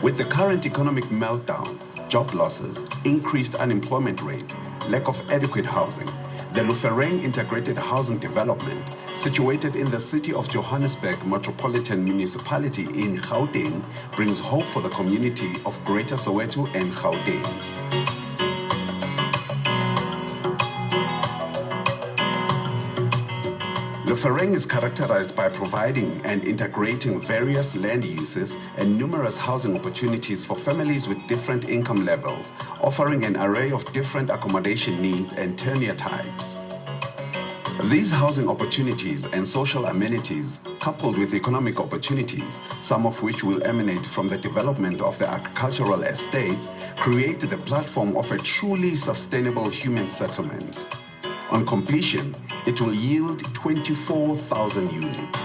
With the current economic meltdown, job losses, increased unemployment rate, lack of adequate housing, the Lufhereng Integrated Housing Development, situated in the city of Johannesburg Metropolitan Municipality in Gauteng, brings hope for the community of Greater Soweto and Gauteng. Lufhereng is characterized by providing and integrating various land uses and numerous housing opportunities for families with different income levels, offering an array of different accommodation needs and tenure types. These housing opportunities and social amenities, coupled with economic opportunities, some of which will emanate from the development of the agricultural estates, create the platform of a truly sustainable human settlement. On completion, it will yield 24,000 units.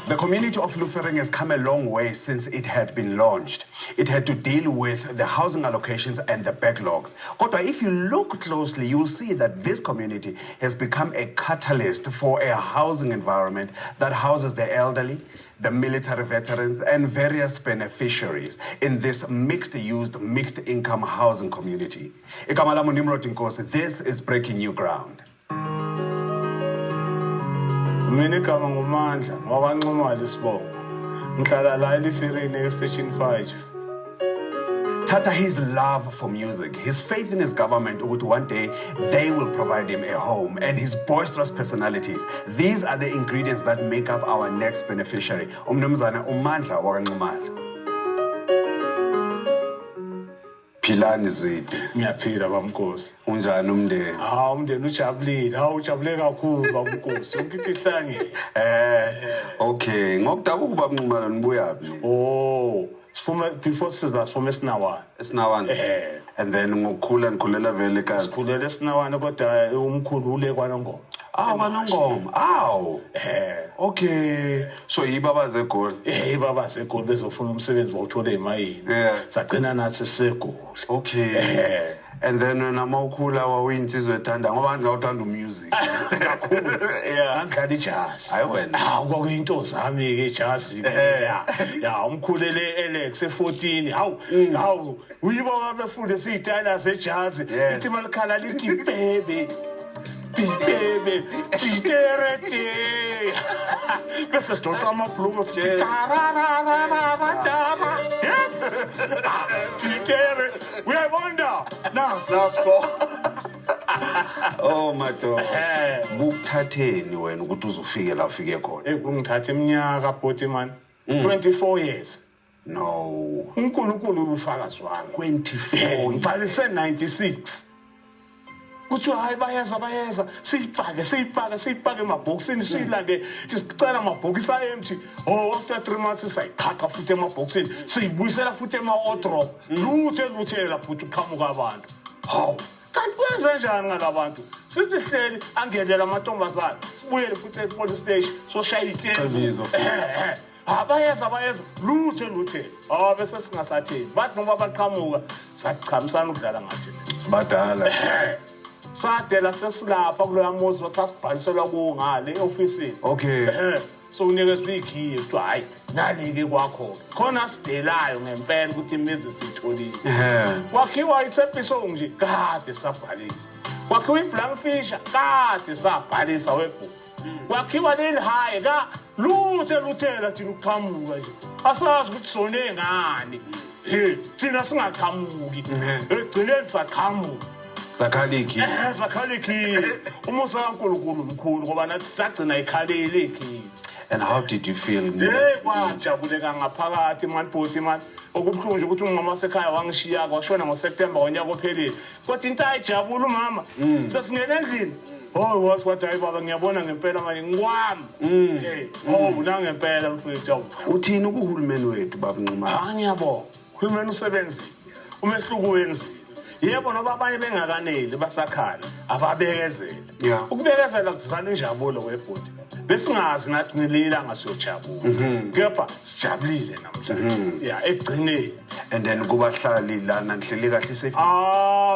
The community of Lufhereng has come a long way since it had been launched. It had to deal with the housing allocations and the backlogs. But if you look closely, you'll see that this community has become a catalyst for a housing environment that houses the elderly, the military veterans, and various beneficiaries in this mixed-use, mixed-income housing community. This is breaking new ground. Mina igama ngumandla ngokwaNxumalo isibongo. Ngihlala la eLufhereng Station 5. Tata, his love for music, his faith in his government, one day they will provide him a home, and his boisterous personalities. These are the ingredients that make up our next beneficiary. Umnumzana uMandla wakwaNxumalo. Philani zwide. Ngiyaphila bamnkosi. Unjani umndeni? Umndeni ujabulile. Ujabule kakhulu bamnkosi. Yonke ihlangene. Okay, ngokudabuka baMnxumalo nibuyaphi? Before sisters from Esinawana. Esinawana. And then ngokukhulela vele ekhaya. Sikhulela Esinawana kodwa umkhulu ule kwaNongoma. KwaNongoma. Okay. So yibaba zegoli. Ibaba zegoli bezofuna umsebenzi wokuthola emayini. Sagcina nathi segoli. Okay. And then namawukhula wawuyinsizwe ethanda ngoba ngawuthanda umusic. Kakhulu. Ngidlala ijazz. Hayi wena. Kwakuyinto zami ke ijazz. Umkhulele Alex e14. Hawu uyibona befunde siyitayela zejazz. Ithi malikhala lithi baby. Baby, titere. Bese sidonsa amabhluku titere. Uyayibona? Last go. Oh madoda. Kukuthatheni wena ukuthi uzufike la ufike khona? Kungithatha iminyaka bhuti man. 24 years. No. uNkulunkulu ufakazi wami. 24. Ngibhalise 96. Kuthiwa hayi bayeza siyipake emabhokisini siyilande sicela amabhokisi empty. After 3 months sayithatha futhi emabhokisini siyibuyisela futhi ema-wardrobe. Luthela futhi uqhamuka abantu. Kanti kwenze njani ngalabantu? Sithi hleli angenela amantombazana sibuyele futhi e-police station soshaya itembu. Bayeza luthe bese singasatheni bathi noma baqhamuka sachamisana ukudlala ngathi sibadala. Sadela sesilapha kuloya muzi wasasibhaliselwa ngale e-ofisini. Okay. So unikezwe ikhiye kuthi hayi nalike kwakho khona sidelayo ngempela ukuthi imizi sitholile. Kwakhiwa isepiso nje kade sabhalisa. Kwakhiwa iblankfisher kade sabhalisa webhuku. Kwakhiwa leli hayi luthela thina uqhamuka nje asazi ukuthi sone ngani. Thina singaqhamuki egcineni saqhamuka. Zakhaliki. Umusa kaNkulunkulu mkhulu ngoba nathi sagcina ikhalele ikhiye. And how did you feel? Kwajabuleka ngaphakathi man bhuti man. Okubuhlungu nje ukuthi umama wasekhaya wangishiya kwashona ngoSeptember ngonyaka ophelile. Kodwa into ayijabula umama. Sesingena endlini. Wathi hayi baba ngiyabona ngempela manje ngikwami. Nangempela mfowethu. Uthini kuhulumeni wethu baba Nxumalo? Ngiyabonga. Uhulumeni usebenzile. Umehluko wenzile. yebo noba abanye bengakaneli basakhala ababekezela Yeah. ukubekezela kuzala injabulo webhodi besingazi nathi nilila ngasiyojabula kepha sijabulile namhlanje yeah egcineni. And then kubahlali lana nihleli kahle safe.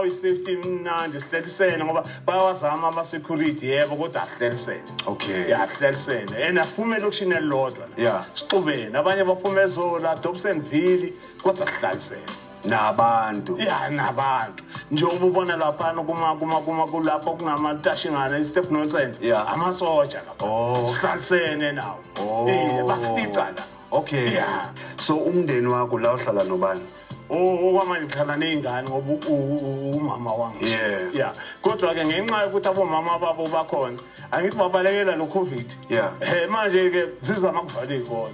Isafety mnandi sihlelisene ngoba bayawazama ama-security yebo kodwa asihlelisene. Okay. Yeah sihlelisene and aphume elokishini elilodwa Yeah. sixubene abanye baphume ezola Dobsonville kodwa sihlalisene Nabantu. yeah nabantu njengoba ubona laphana kulapho kungamatashingana i-step nonsense Yeah. amasoja lapha Oh. sihlalisene nawo basifica la. Okay. Yeah. So umndeni wakho la uhlala nobani? Kwamanje ngikhala ney'ngane ngoba umama wangu. Yeah. Kodwa-ke ngenxa yokuthi abomama babo bakhona, angithi babalekela lo COVID. Yeah. Manje-ke zizama kuvala iy'kole.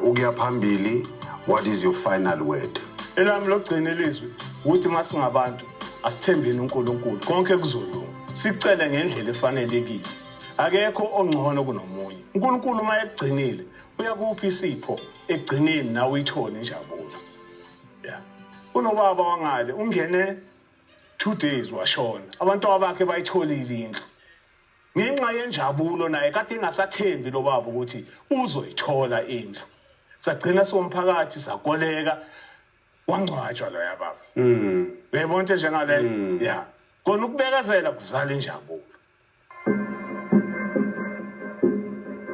Ukuya phambili, what is your final word? Elami lokugcina ilizwi ukuthi masingabantu asithembeni uNkulunkulu konke kuzolunga. Sicele ngendlela efanelekile. Akekho ongcono kunomunye. uNkulunkulu uma ekugcinile uyakupha isipho ekugcineni nawe uyithole injabulo. Yeah. Unobaba wangale ungene 2 days washona. Abantu abakhe bayitholile indlu. Ngenxa yenjabulo naye kade engasathembi lo baba ukuthi uzoyithola indlu. Sagcina somphakathi sakoleka wangcwatshwa lo yababa. Uyayibona nje njengale yeah. Kona ukubekezela kuzala injabulo.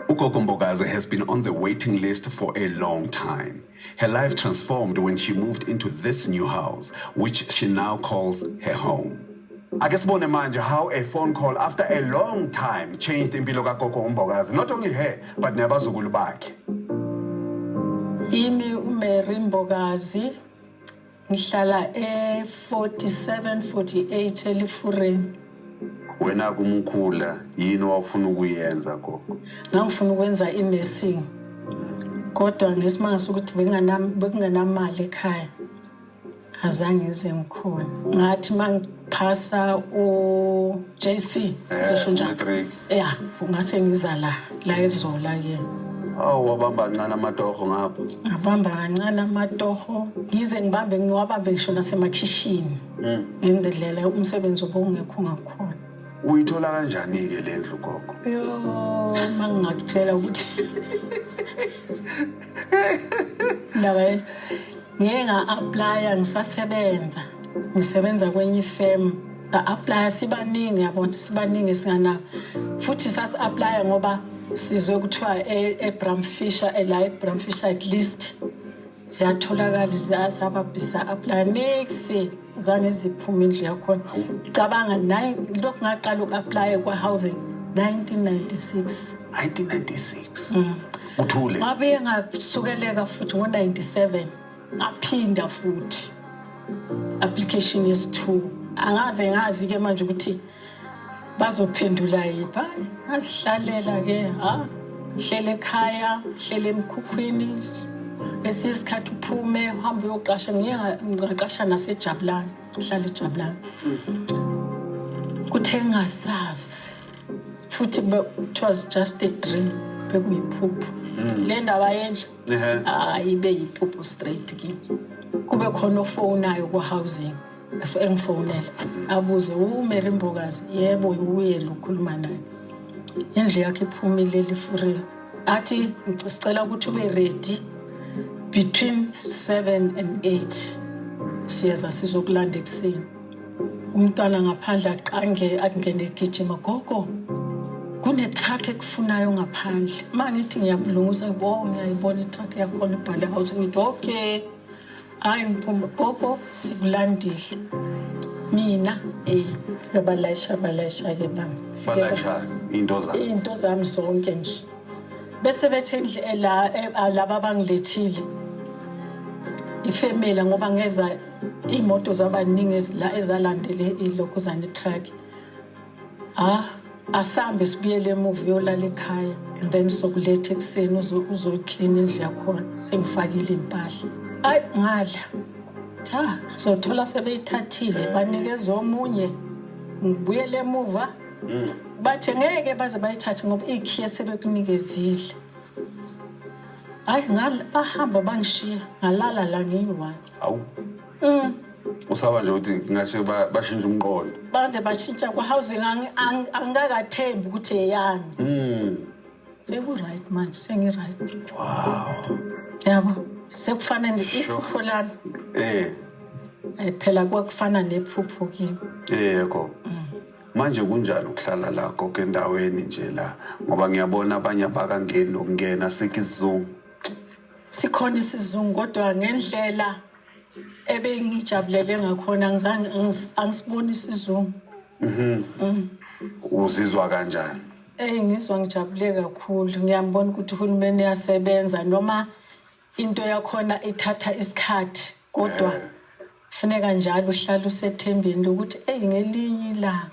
Ugogo Mbokazi has been on the waiting list for a long time. Her life transformed when she moved into this new house, which she now calls her home. Ake sibone manje how a phone call after a long time changed impilo kaGogo Mbokazi. Not only her, but nabazukulu bakhe. Imi uMary Mbokazi ngihlala e4748 eLufhereng. Wena kumkhula yini wafuna ukuyenza gogo? Ngangifuna ukwenza i-nursing. Kodwa ngesimanga sokuthi bekunganamali ekhaya. Azange ngize ngikhona. Ngathi mangiphasa uJC ngisho njalo. Yeah, ungase ngiza la ezola ke. Wabamba kancane amatoho ngapha. Ngabamba kancane amatoho. Ngize ngiwabambe ngisho nasemakhishini. Ngendlela umsebenzi obungekho ngakhona. Uyithola kanjani ke le ndlu gogo? Mangakutshela ukuthi ndaba ngeke nga-aplya ngisasebenza. Ngisebenza kwenye ifirm. Nga-aplya sibaningi yabona sibaningi singanabo. Futhi sasi-aplya ngoba sizwe kuthiwa eBramfisher la eBramfisher at least ziyatholakala ziyasababisa aplya next zange ziphume indlu yakhona. Cabanga naye lokhu ngaqala uku-aplya kwa-housing 1996. 1996. Uthule. Ngabe ngasukeleka futhi ngo-97 ngaphinda futhi application yesi2. Angaze ngazi-ke manje ukuthi bazophendula yiphi. Ngasihlalela ke ngihlele ekhaya ngihlele emkhukhwini esisikhathi uphume uhambe uyoqasha ngiyaqasha nasejabulani ngihlala ejabulani. Kuthe ngasazi futhi it was just a dream bekuyiphupho. Le ndaba yendlu ibe yiphupho straight ke. Kube khona ofonayo ku-housing engifonela abuze uMary Mbokazi yebo uye lokhuluma naye. Indlu yakhe iphumile eLufhereng. Athi sicela ukuthi ube ready between 7 and 8 siyeza sizokulanda ekuseni. Umntwana ngaphandle aqange akungene egijima gogo kune-truck ekufunayo ngaphandle. Mangithi ngiyabulunguza ngiyayibona i-truck yakhona ibhale house ngithi okay hayi ngiphuma gogo sikulandile mina yabalayisha ke bami. Balayisha into zami zonke nje. Bese bethe laba abangilethile ifemela ngoba ngeza imoto zabaningi ezalandele ilokhuzana truck. Asambe sibuyele emuva yolala ekhaya and then sokuletha ekuseni uzoyiklina indlu yakhona sengifakile impahla. Ngala sothola sebeyithathile banikeza omunye ngibuyele emuva. Bathe ngeke baze bayithathe ngoba ikhiye sebekunikezile. Ngala bahamba bangishiya ngalala la ngiyi-1. Usaba nje ukuthi ngathi bashintsha umqondo. Manje bashintsha kwa-housing angingakathembi ukuthi eyani. Seku-right manje, sengi-right. Wow. Yabo, sekufanele iphupho lami. Phela kwakufana nephupho kimi. Yebo. Manje kunjani ukuhlala la konke endaweni nje la ngoba ngiyabona abanye abakangeni ukungena sekizungu. Sikhona isizungu kodwa ngendlela ebengijabulele ngakhona angisiboni isizungu. Uzizwa kanjani? Ngizwa ngijabule kakhulu. Ngiyambona ukuthi uhulumeni uyasebenza noma into yakhona ithatha isikhathi kodwa kufuneka njalo uhlale usethembeni ukuthi ngelinye ilanga.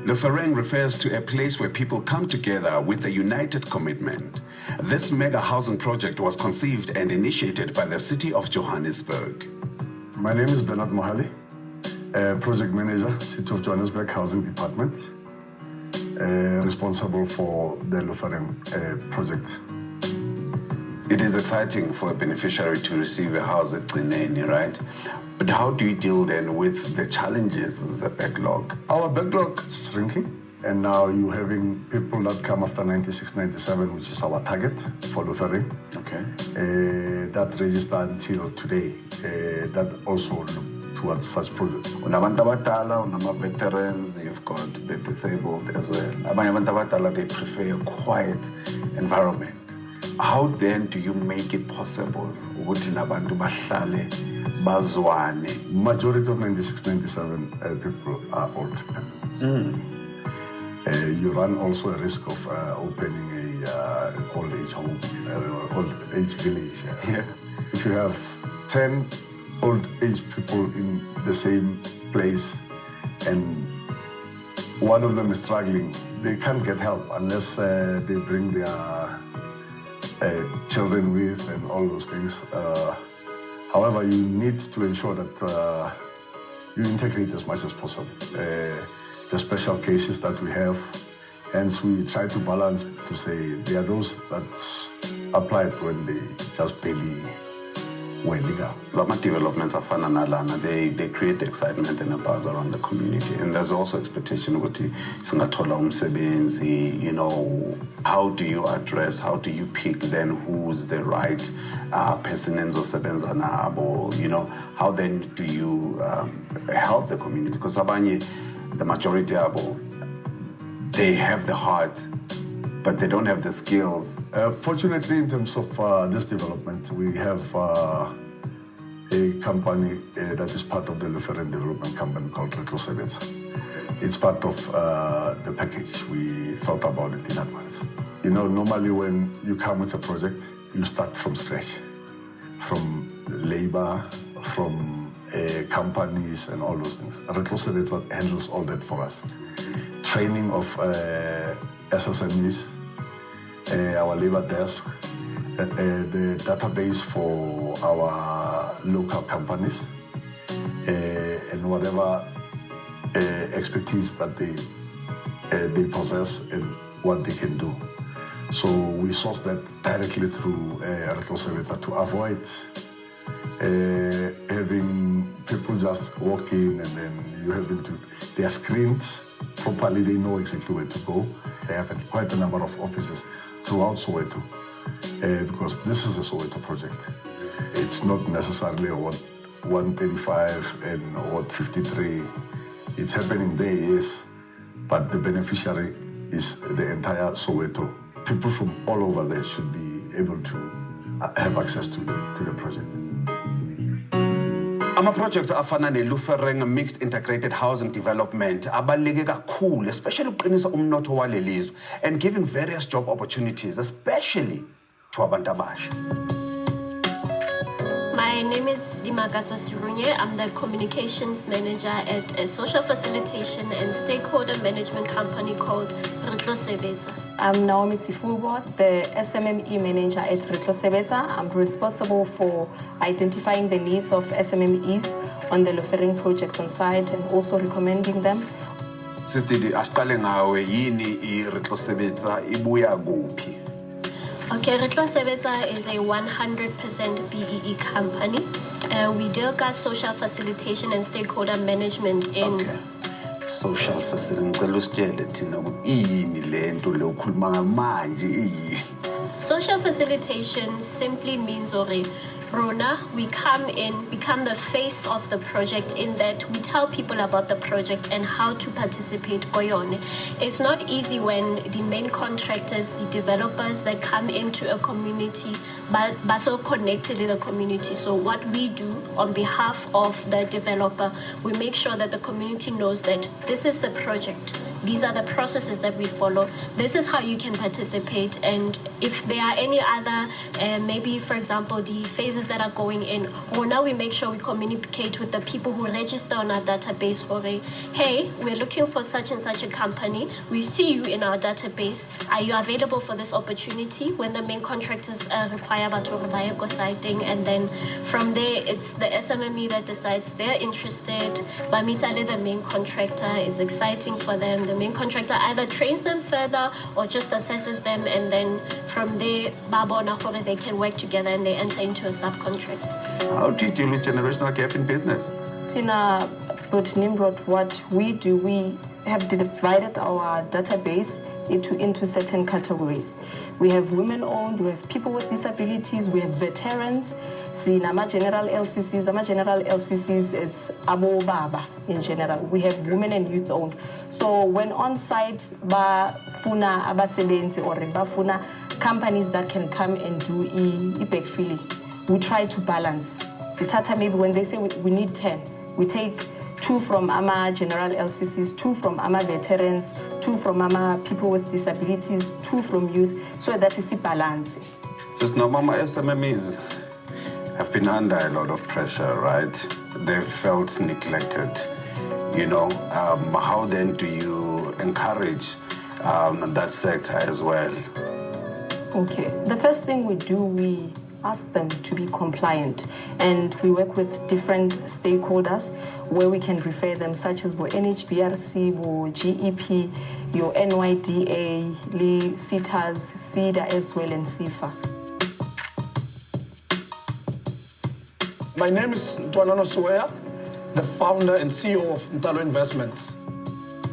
Lufhereng refers to a place where people come together with a united commitment. This mega housing project was conceived and initiated by the city of Johannesburg. My name is Bernard Mohali, project manager, City of Johannesburg Housing Department, responsible for the Lufhereng project. It is exciting for a beneficiary to receive a house at Gcineni, right? But how do you deal then with the challenges, the backlog? Our backlog is shrinking, and now you're having people that come after 96, 97, which is our target for Lufhereng. Okay. That registered until today. That also look towards such projects. Unabantu abadala, veterans, you've got the disabled as well. Abanye abantu abadala, they prefer a quiet environment. How then do you make it possible ukuthi labantu bahlale bazwane? Majority of 96, 97 people are old people. You run also a risk of opening a old age home, old age village. Yeah. If you have 10 old age people in the same place and one of them is struggling, they can't get help unless they bring their children with and all those things. However, you need to ensure that you integrate as much as possible the special cases that we have. Hence, we try to balance to say there are those that applied when they just barely were legal. Lama developments are fun and they create excitement and a buzz around the community. And there's also expectation with singathola umsebenzi, you know, how do you address, how do you pick then who's the right person enzosebenza nabo, you know, how then do you help the community? Because abanye, the majority abo, they have the heart, but they don't have the skills. Fortunately, in terms of this development, we have a company that is part of the Lufhereng development company called Retlosebetsa. It's part of the package. We thought about it in advance. You know, normally when you come with a project, you start from scratch, from labor, from companies and all those things. Retlosebetsa handles all that for us. Training of SSMEs, our labor desk, the database for our local companies, and whatever expertise that they possess and what they can do. So we source that directly through Retlosebetsa to avoid having people just walk in and then you have them to, they are screened properly, they know exactly where to go. They have quite a number of offices throughout Soweto, because this is a Soweto project. It's not necessarily what 135 and what 53. It's happening there, yes, but the beneficiary is the entire Soweto. People from all over there should be able to have access to the project. Ama-projects afana ne-Lufhereng mixed integrated housing development abaluleke kakhulu, especially ukuqinisa umnotho walelizwe and giving various job opportunities, especially to abantu abasha. My name is Dimakato Sirunye. I'm the communications manager at a social facilitation and stakeholder management company called Retlosebetsa. I'm Naomi Sifubo, the SMME manager at Retlosebetsa. I'm responsible for identifying the needs of SMMEs on the Lufhereng project on site and also recommending them. Sister, asiqale ngawe yini iRetlosebetsa ibuya kuphi? Okay, Retlosebetsa is a 100% BEE company. We deal with social facilitation and stakeholder management in. Okay. Social facilitation. Social facilitation simply means Rona, we come in, become the face of the project in that we tell people about the project and how to participate. It's not easy when the main contractors, the developers that come into a community, but so connected in the community. So what we do on behalf of the developer, we make sure that the community knows that this is the project. These are the processes that we follow. This is how you can participate. And if there are any other, maybe, for example, the phases that are going in, or now we make sure we communicate with the people who register on our database. Hey, we're looking for such and such a company. We see you in our database. Are you available for this opportunity? When the main contractors require Batoro siting, and then from there, it's the SMME that decides they're interested. Bamitale, the main contractor, it's exciting for them. The main contractor either trains them further or just assesses them, and then from there, they can work together and they enter into a subcontract. How do you deal with generational gap in business? Tina, but Nimrod, what we do, we have divided our database into certain categories. We have women-owned, we have people with disabilities, we have veterans. See, Nama General LCCs, it's Abo Baba in general. We have women and youth-owned. So when on-site, bafuna abasebenzi or bafuna companies that can come and do backfilling, we try to balance. Sitata, maybe when they say we need 10, we take 2 from AMA General LCCs, 2 from AMA veterans, 2 from AMA people with disabilities, 2 from youth, so that is a balance. Just now, Mama SMMEs have been under a lot of pressure, right? They've felt neglected. How then do you encourage that sector as well? Okay, the first thing we do, we ask them to be compliant, and we work with different stakeholders where we can refer them, such as NHBRC, GEP, your NYDA, CITAS, CEDA as well, and CIFA. My name is Ntwanano Suweya, the founder and CEO of Ntalo Investments.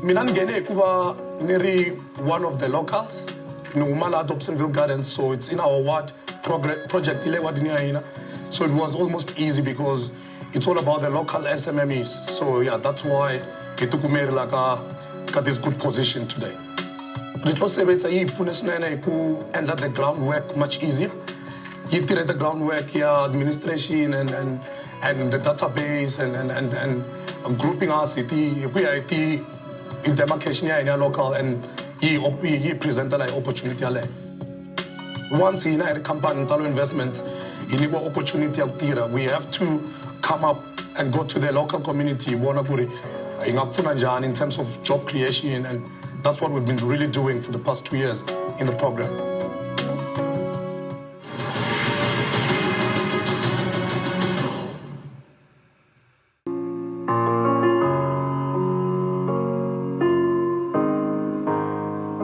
Mina ngene kuba niri one of the locals in Umala Dobsonville Gardens, so it's in our ward project. So it was almost easy because it's all about the local SMMEs. So yeah, that's why it took me got this good position today. Retlosebetsa and that the groundwork much easier. He did the groundwork, administration and the database and grouping us in demarcation in a local, and he presented an opportunity. Once in a company, Ntalo Investments, he need an opportunity out there. We have to come up and go to the local community, in terms of job creation, and that's what we've been really doing for the past 2 years in the program.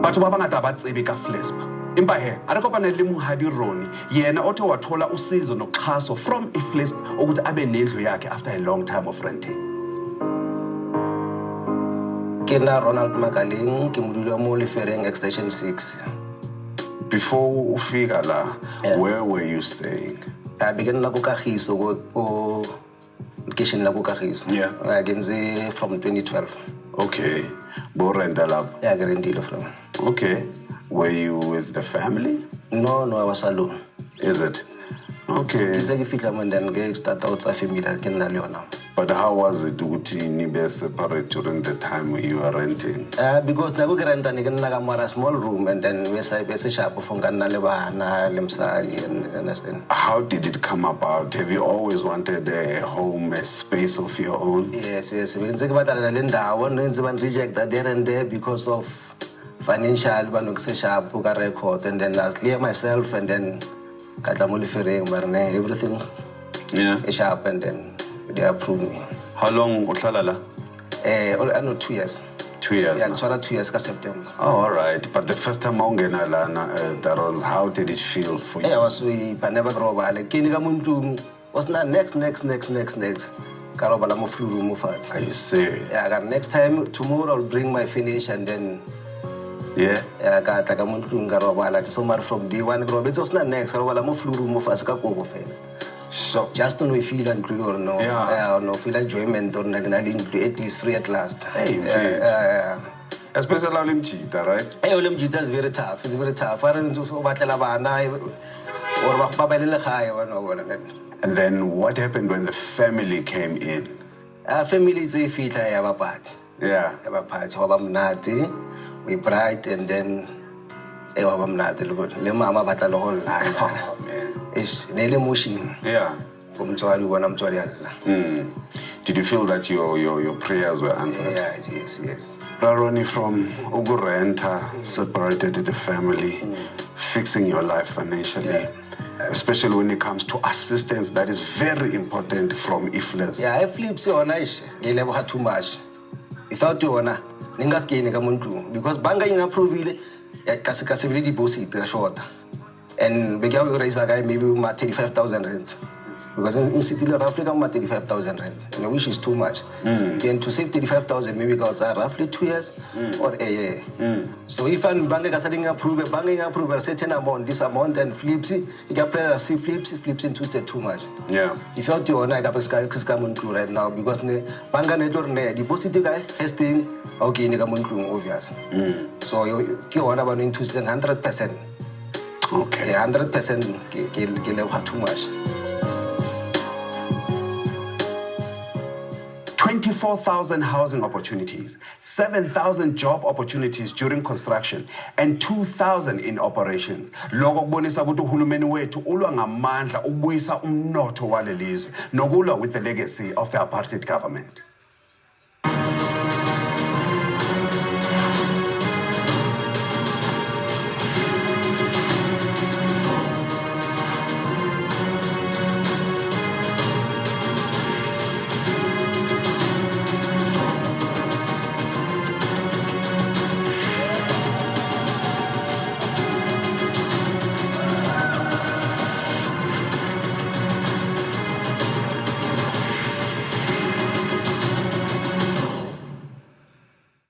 Batho ba bangata ba tsebe ka FLESP. Empa he, a re kopane le Mohadi Roni, yena o the wa thola usizo noxhaso from iFLESP ukuthi abe nendlu yakhe after a long time of renting. Ke na Ronald Makaling, ke modudi wa mo Lufhereng extension 6. Before ufika la, where were you staying? I began la ko Kagiso go location la ko Kagiso. Yeah. I can say from 2012. Okay. Bo renta la. Yeah, ke rentile from. Okay. Were you with the family? No, I was alone. Is it? Okay. But how was it to be separate during the time you were renting? Because I rent a small room, and then we say shop from understand. How did it come about? Have you always wanted a home, a space of your own? Yes. We reject that there and there because of financial record, and then I clear myself, and then everything is sharp, and then they approve me. How long utlala? I know 2 years. 2 years Yeah, now. it's 2 years ka September. Oh, all right. But the first time ongena lana, that was, how did it feel for you? I was I never grow up. Like kini ka muntu was not next. Karoba la mo flu mo fat. Are you serious? Yeah, next time tomorrow I'll bring my finish and then. Yeah? Yeah, ka muntu ngaroba la so much from day one grow. It was not next. Karoba la mo flu mo fat ka ko fe. So Just to know if you feel angry or no. Yeah. Or no feel enjoyment or like it is free at last. Hey, yeah. especially on cheetah, right? Hey, Olimjita is very tough. It's very tough. I don't do so much or And then what happened when the family came in? family is a fit. I have a part. Yeah. I have a part. We bright and then I have a nati. Le mama batalo whole life. Oh, man. It's nearly mushing. Yeah. I'm sorry when I'm sorry. Did you feel that your prayers were answered? Yeah, yes. Raroni, from Ugurenta, separated with the family, fixing your life financially, especially when it comes to assistance that is very important from IFLES. Yeah, I flip so nice. They never had too much. Without you, ningas kini kamuntu because banga yung approve ile kasi really deposit short. And we get raise a guy maybe 35,000 rands. Because in City of Africa, 35,000 rands, and which is too much. Then to save 35,000, maybe got roughly 2 years or a year. So if I'm banking approve a certain amount, this amount, and flips it, you can play see flips into too much. Yeah. If you're to own, I got a right now because the bank network deposit guy has thing okay, obvious. So you want about into 100%. Okay. Yeah, 100% get too much. 24,000 housing opportunities, 7,000 job opportunities during construction, and 2,000 in operations. Loko kubonisa ukuthi uhulumeni wethu ulwa ngamandla ukubuyisa umnotho walelizwe nokulwa with the legacy of the apartheid government.